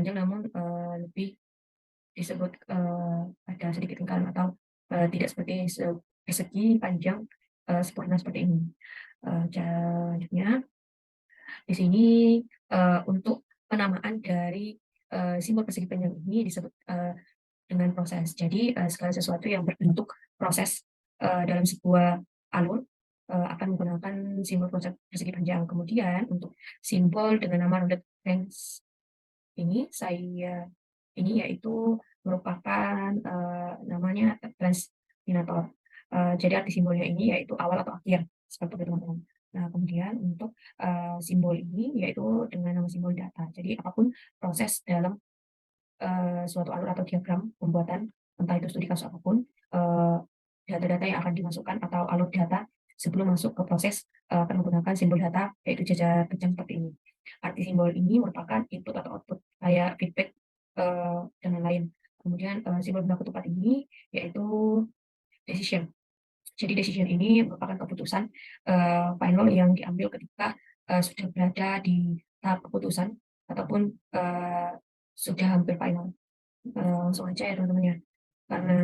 panjang namun, lebih disebut, ada sedikit lingkaran atau, tidak seperti persegi panjang, sempurna seperti ini. Selanjutnya di sini, untuk penamaan dari, simbol persegi panjang ini disebut, dengan proses. Jadi, segala sesuatu yang berbentuk proses, dalam sebuah alur, akan menggunakan simbol proses persegi panjang. Kemudian untuk simbol dengan nama rounded range ini yaitu merupakan, namanya transpinator. Jadi arti simbolnya ini yaitu awal atau akhir, seperti itu teman-teman. Nah, kemudian untuk, simbol ini yaitu dengan nama simbol data. Jadi apapun proses dalam, suatu alur atau diagram pembuatan, entah itu studi kasus apapun, data-data yang akan dimasukkan atau alur data sebelum masuk ke proses, akan menggunakan simbol data, yaitu jajar kejang seperti ini. Arti simbol ini merupakan input atau output, kayak feedback, dan lain-lain. Kemudian, simbol benda ketupat ini yaitu decision. Jadi decision ini merupakan keputusan, final yang diambil ketika, sudah berada di tahap keputusan ataupun, sudah hampir final. Langsung aja ya teman-teman ya, karena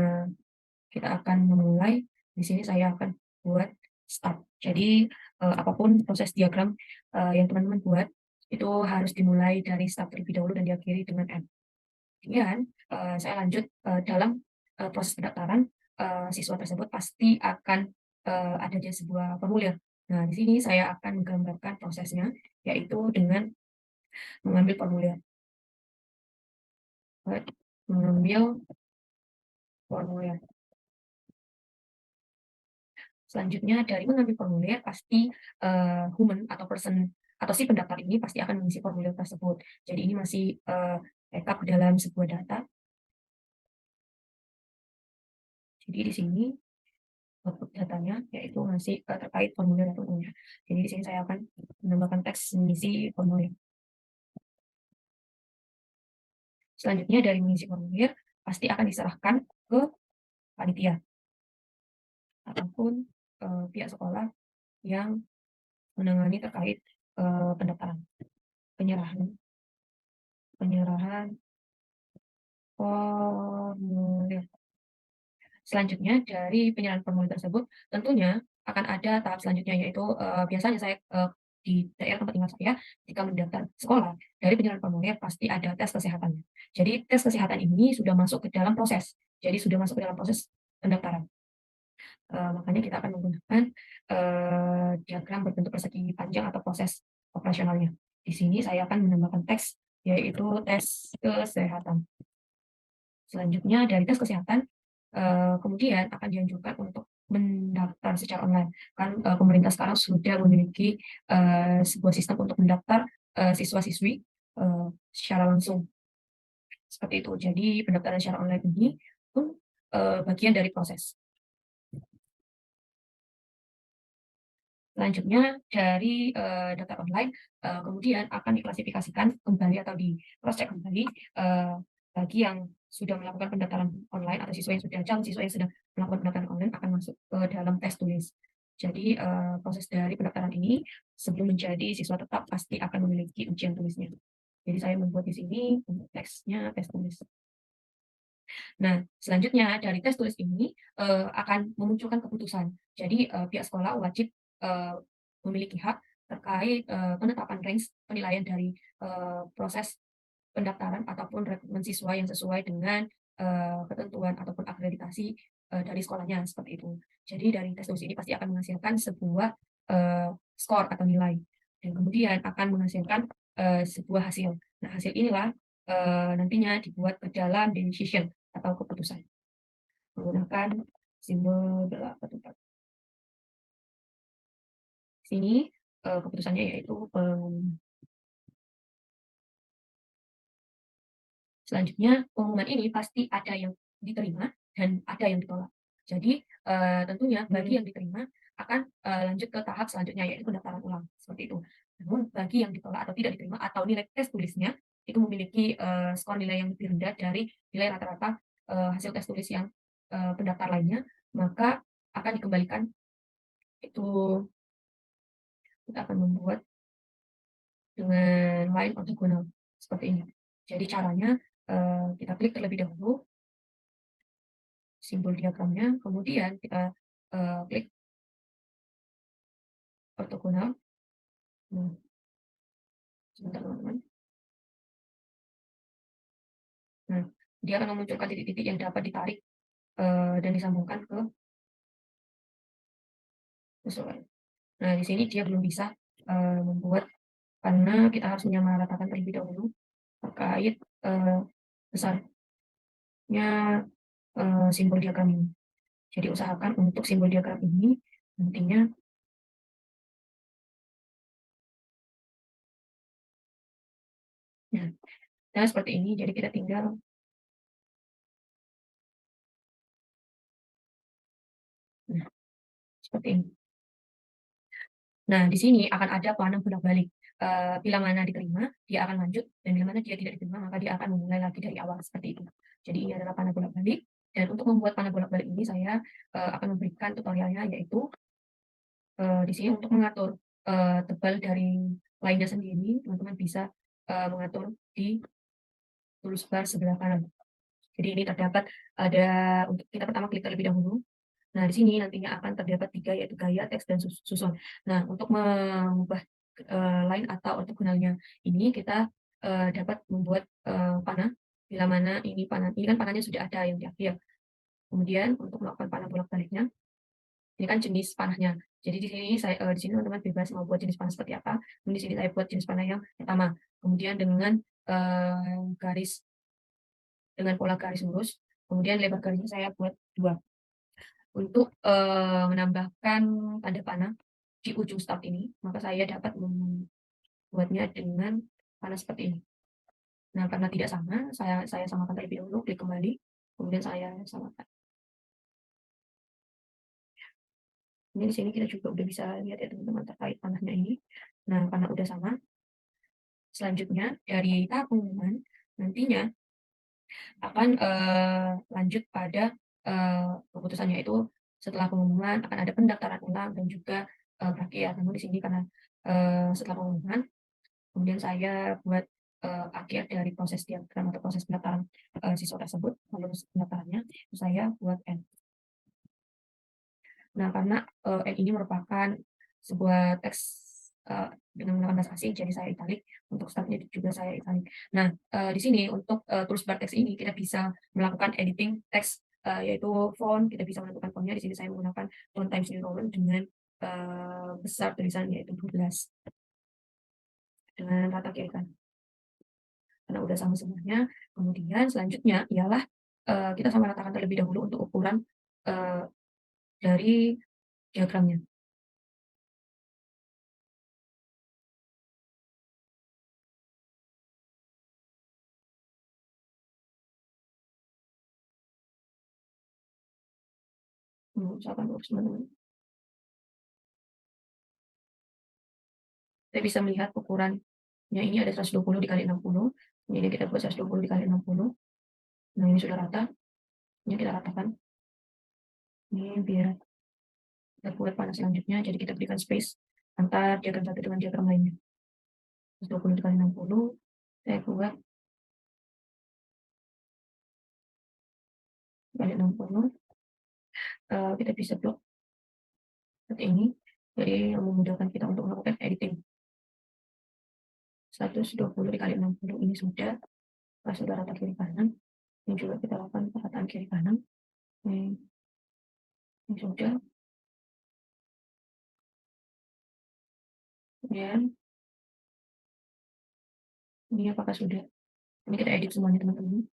kita akan memulai, di sini saya akan buat start. Jadi, apapun proses diagram, yang teman-teman buat, itu harus dimulai dari start terlebih dahulu dan diakhiri dengan end. Kemudian, saya lanjut, dalam, proses pendaftaran, siswa tersebut pasti akan, adanya sebuah formulir. Nah, di sini saya akan menggambarkan prosesnya, yaitu dengan mengambil formulir. Mengambil formulir. Selanjutnya dari mengambil formulir pasti, human atau person atau si pendaftar ini pasti akan mengisi formulir tersebut. Jadi ini masih, backup dalam sebuah data. Jadi di sini output datanya yaitu masih, terkait formulir tentunya. Jadi di sini saya akan menambahkan teks mengisi formulir. Selanjutnya dari mengisi formulir pasti akan diserahkan ke panitia ataupun, pihak sekolah yang menangani terkait, pendaftaran. Penyerahan penyerahan formulir. Selanjutnya dari penyerahan formulir tersebut tentunya akan ada tahap selanjutnya yaitu, biasanya saya, di daerah tempat tinggal saya ketika mendaftar sekolah, dari penyerahan formulir pasti ada tes kesehatannya. Jadi tes kesehatan ini sudah masuk ke dalam proses, jadi sudah masuk ke dalam proses pendaftaran. Makanya kita akan menggunakan, diagram berbentuk persegi panjang atau proses operasionalnya. Di sini saya akan menambahkan teks, yaitu tes kesehatan. Selanjutnya dari tes kesehatan, kemudian akan dianjurkan untuk mendaftar secara online. Kan, pemerintah sekarang sudah memiliki, sebuah sistem untuk mendaftar, siswa-siswi, secara langsung, seperti itu. Jadi pendaftaran secara online ini pun, bagian dari proses. Selanjutnya dari, daftar online, kemudian akan diklasifikasikan kembali atau di cross check kembali, bagi yang sudah melakukan pendaftaran online atau calon siswa yang sedang melakukan pendaftaran online akan masuk ke dalam tes tulis. Jadi, proses dari pendaftaran ini sebelum menjadi siswa tetap pasti akan memiliki ujian tulisnya. Jadi saya membuat di sini untuk teksnya tes tulis. Nah, selanjutnya dari tes tulis ini, akan memunculkan keputusan. Jadi, pihak sekolah wajib, eee, memiliki hak terkait, penetapan range penilaian dari, proses pendaftaran ataupun rekrutmen siswa yang sesuai dengan, ketentuan ataupun akreditasi, dari sekolahnya, seperti itu. Jadi dari tes tulis ini pasti akan menghasilkan sebuah, skor atau nilai dan kemudian akan menghasilkan, sebuah hasil. Nah, hasil inilah, nantinya dibuat ke dalam decision atau keputusan menggunakan simbol bola ketupat. Sini, keputusannya yaitu selanjutnya pengumuman ini pasti ada yang diterima dan ada yang ditolak. Jadi, tentunya bagi yang diterima akan, lanjut ke tahap selanjutnya yaitu pendaftaran ulang, seperti itu. Namun bagi yang ditolak atau tidak diterima atau nilai tes tulisnya itu memiliki, skor nilai yang lebih rendah dari nilai rata-rata, hasil tes tulis yang, pendaftar lainnya, maka akan dikembalikan itu kita akan membuat dengan line ortogonal seperti ini. Jadi caranya, kita klik terlebih dahulu simbol diagramnya, kemudian kita, klik ortogonal. Nah, sebentar teman-teman. Nah, dia akan memunculkan titik-titik yang dapat ditarik, dan disambungkan ke sesuai. Nah, di sini dia belum bisa, membuat karena kita harus menyamaratakan terlebih dahulu terkait, besarnya, simbol diagram ini. Jadi usahakan untuk simbol diagram ini nantinya nah, nah seperti ini. Jadi kita tinggal nah, seperti ini. Nah, di sini akan ada panel bolak-balik. Bila mana diterima, dia akan lanjut, dan bila mana dia tidak diterima, maka dia akan memulai lagi dari awal, seperti itu. Jadi ini adalah panel bolak-balik, dan untuk membuat panel bolak-balik ini saya, akan memberikan tutorialnya, yaitu, di sini untuk mengatur, tebal dari lainnya sendiri, teman-teman bisa, mengatur di toolbar sebelah kanan. Jadi ini terdapat ada untuk kita pertama klik terlebih dahulu. Nah, di sini nantinya akan terdapat 3 yaitu gaya, teks, dan susun. Nah, untuk mengubah, line atau ortogonalnya ini kita, dapat membuat, panah, bila mana ini kan panahnya sudah ada yang di akhir. Kemudian untuk melakukan panah bolak-baliknya, ini kan jenis panahnya. Jadi di sini teman-teman bebas mau buat jenis panah seperti apa. Di sini saya buat jenis panah yang pertama. Kemudian dengan, garis dengan pola garis lurus, kemudian lebar garisnya saya buat 2. Untuk, menambahkan tanda panah di ujung start ini, maka saya dapat membuatnya dengan panah seperti ini. Nah, karena tidak sama, saya samakan terlebih dahulu, klik kembali, kemudian saya samakan. Ini di sini kita juga udah bisa lihat ya teman-teman terkait panahnya ini. Nah, karena udah sama, selanjutnya dari tahap pengumuman, nantinya akan, lanjut pada, keputusan, yaitu setelah pengumuman akan ada pendaftaran ulang dan juga, berakhir. Namun di sini karena, setelah pengumuman, kemudian saya buat, akhir dari proses diagram atau proses pendaftaran, siswa tersebut, lulus pendaftarannya, saya buat N. Nah, karena, N ini merupakan sebuah teks, dengan menggunakan bahasa asing, jadi saya italik, untuk start-nya juga saya italik. Nah, di sini untuk, toolbar teks ini kita bisa melakukan editing teks, yaitu font, kita bisa menentukan font-nya. Di sini saya menggunakan font Times New Roman dengan, besar tulisan yaitu 12 dengan rata kiri kanan. Karena udah sama semuanya, kemudian selanjutnya ialah, kita samaratakan terlebih dahulu untuk ukuran, eee, dari diagramnya. Misalkan untuk teman-teman, kita bisa melihat ukurannya ini ada 120 dikali 60, ini kita buat 120 dikali 60. Nah, ini sudah rata, ini kita ratakan. Ini biar kita buat panel selanjutnya, jadi kita berikan space antar diagram satu dengan diagram lainnya. 120 dikali 60, saya buat dikali 60, kita bisa blok seperti ini, jadi yang memudahkan kita untuk melakukan editing. 120 dikali 60 ini sudah rata kiri kanan. Ini juga kita lakukan perataan kiri kanan. Ini sudah. Kemudian ini apakah sudah? Ini kita edit semuanya teman-teman.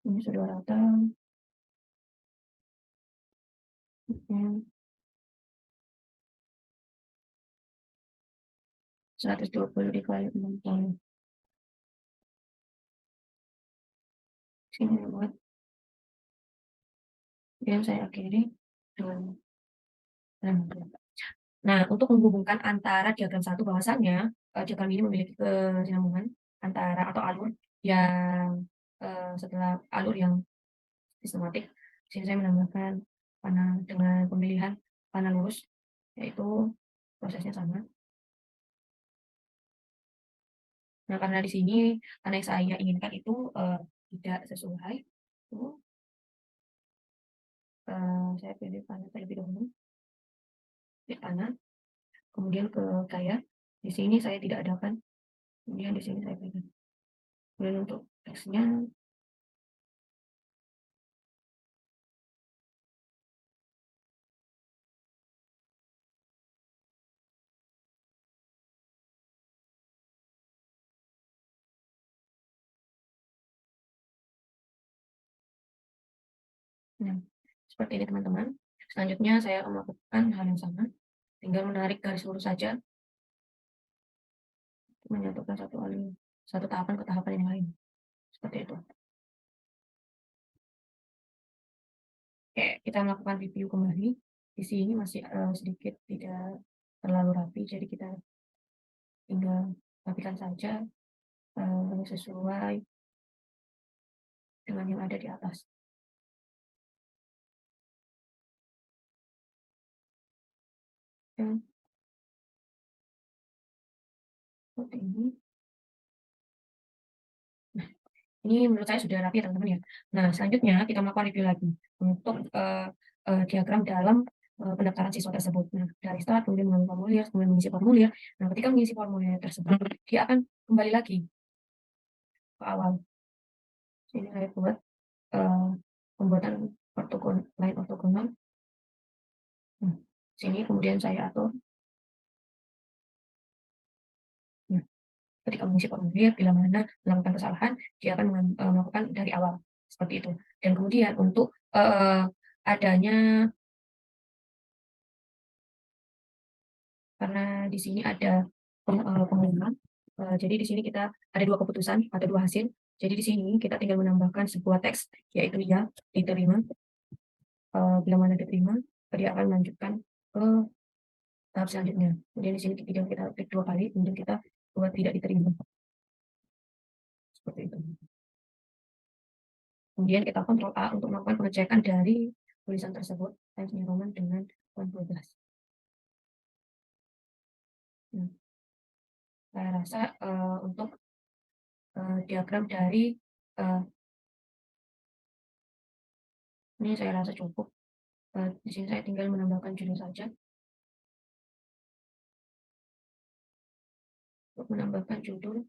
Ini sudah rata. Kemudian 120 dikali 60. Ini buat yang saya akhiri dengan rangka. Nah, untuk menghubungkan antara diagram satu bahwasanya, diagram ini memiliki kesinambungan antara atau alur yang, setelah alur yang sistematik, di sini saya menambahkan panah dengan pemilihan panah lurus, yaitu prosesnya sama. Nah, karena di sini panah yang saya inginkan itu, tidak sesuai, itu, saya pilih panah terlebih dahulu, pilih panah, kemudian ke gaya, di sini saya tidak adakan, kemudian di sini saya berikan. Kemudian untuk teksnya, nah, seperti ini teman-teman. Selanjutnya saya akan melakukan hal yang sama, tinggal menarik garis lurus saja, menyatukan satu tahapan ke tahapan yang lain, seperti itu. Oke, kita melakukan review kembali. Di sini masih, sedikit tidak terlalu rapi, jadi kita tinggal rapikan saja, sesuai dengan yang ada di atas. Dan seperti ini. Ini menurut saya sudah rapi ya teman-teman ya. Nah, selanjutnya kita melakukan review lagi untuk, diagram dalam, pendaftaran siswa tersebut. Nah, dari start kemudian mengambil formulir, kemudian mengisi formulir. Nah, ketika mengisi formulir tersebut, dia akan kembali lagi ke awal. Ini saya buat, eee, pembuatan line ortogonal. Nah, sini kemudian saya atur. Nah, ketika mengisi formulir, bila mana melakukan kesalahan, dia akan melakukan dari awal, seperti itu. Dan kemudian untuk, adanya karena di sini ada pengumuman, jadi di sini kita ada 2 keputusan atau 2 hasil. Jadi di sini kita tinggal menambahkan sebuah teks, yaitu ya diterima, bila mana diterima, dia akan melanjutkan ke tahap selanjutnya. Kemudian di sini tinggal kita klik 2 kali, kemudian kita buat tidak diterima, seperti itu. Kemudian kita Ctrl A untuk melakukan pengecekan dari tulisan tersebut, Times New Roman dengan font 12. Nah, saya rasa, untuk, diagram dari, eee, ini saya rasa cukup. Di sini saya tinggal menambahkan judul saja. Untuk menambahkan judul,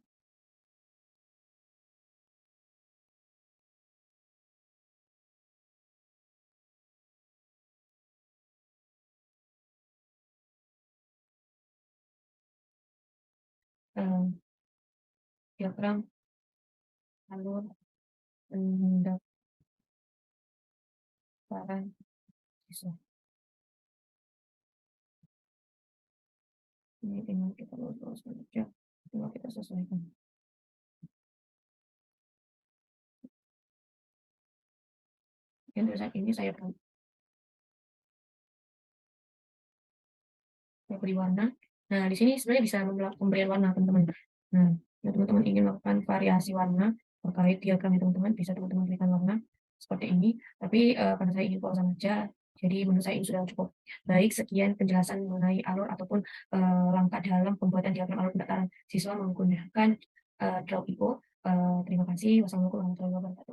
eee, diagram alur pendaftaran siswa. Ini tinggal kita luruskan saja, tinggal kita sesuaikan. Dan tulisan ini saya beri warna. Nah, di sini sebenarnya bisa pemberian warna teman-teman. Nah, kalau teman-teman ingin melakukan variasi warna terkait diagram ya teman-teman, bisa teman-teman berikan warna seperti ini. Tapi karena saya ingin pola saja, jadi menurut saya ini sudah cukup. Baik, sekian penjelasan mengenai alur ataupun langkah dalam pembuatan diagram alur pendaftaran siswa menggunakan Drop IO. Terima kasih. Wassalamualaikum warahmatullahi wabarakatuh.